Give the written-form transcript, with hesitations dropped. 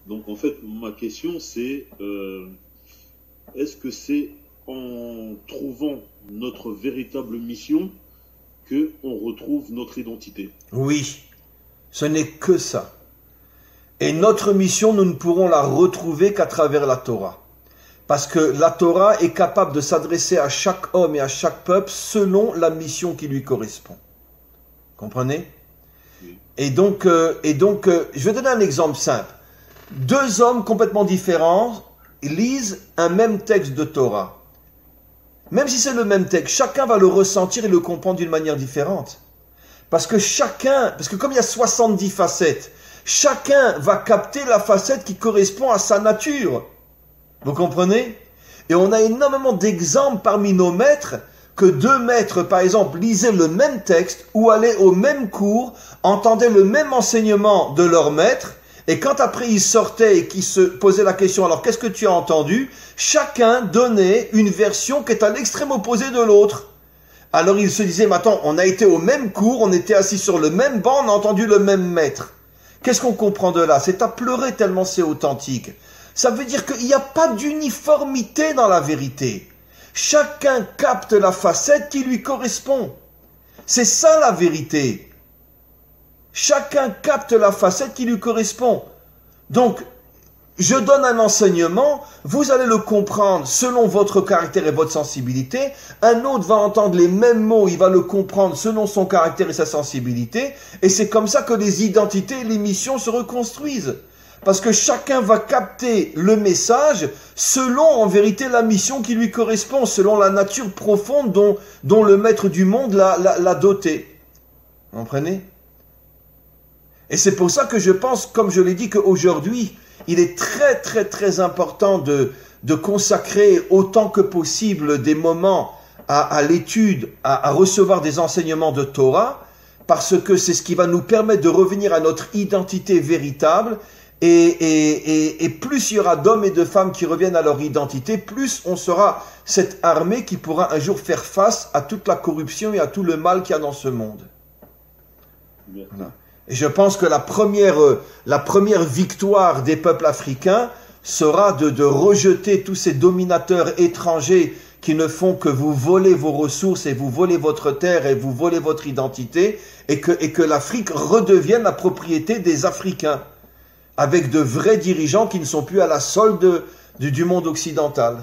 Donc en fait, ma question c'est est-ce que c'est en trouvant notre véritable mission que on retrouve notre identité? Oui, ce n'est que ça. Et notre mission, nous ne pourrons la retrouver qu'à travers la Torah. Parce que la Torah est capable de s'adresser à chaque homme et à chaque peuple selon la mission qui lui correspond. Comprenez? Oui. Et donc, je vais donner un exemple simple. Deux hommes complètement différents lisent un même texte de Torah. Même si c'est le même texte, chacun va le ressentir et le comprendre d'une manière différente. Parce que comme il y a 70 facettes, chacun va capter la facette qui correspond à sa nature. Vous comprenez? Et on a énormément d'exemples parmi nos maîtres que deux maîtres, par exemple, lisaient le même texte ou allaient au même cours, entendaient le même enseignement de leur maître, et quand après ils sortaient et qu'ils se posaient la question, alors qu'est-ce que tu as entendu? Chacun donnait une version qui est à l'extrême opposé de l'autre. Alors ils se disaient, mais attends, on a été au même cours, on était assis sur le même banc, on a entendu le même maître. Qu'est-ce qu'on comprend de là? C'est à pleurer tellement c'est authentique. Ça veut dire qu'il n'y a pas d'uniformité dans la vérité. Chacun capte la facette qui lui correspond. C'est ça la vérité. Chacun capte la facette qui lui correspond. Donc, je donne un enseignement, vous allez le comprendre selon votre caractère et votre sensibilité. Un autre va entendre les mêmes mots, il va le comprendre selon son caractère et sa sensibilité. Et c'est comme ça que les identités et les missions se reconstruisent. Parce que chacun va capter le message selon, en vérité, la mission qui lui correspond, selon la nature profonde dont le maître du monde l'a doté. Vous comprenez? Et c'est pour ça que je pense, comme je l'ai dit, qu'aujourd'hui, il est très très très important de consacrer autant que possible des moments à l'étude, à recevoir des enseignements de Torah, parce que c'est ce qui va nous permettre de revenir à notre identité véritable. Et plus il y aura d'hommes et de femmes qui reviennent à leur identité, plus on sera cette armée qui pourra un jour faire face à toute la corruption et à tout le mal qu'il y a dans ce monde. Voilà. Et je pense que la première victoire des peuples africains sera de rejeter tous ces dominateurs étrangers qui ne font que vous voler vos ressources et vous voler votre terre et vous voler votre identité, et que l'Afrique redevienne la propriété des Africains, avec de vrais dirigeants qui ne sont plus à la solde du monde occidental.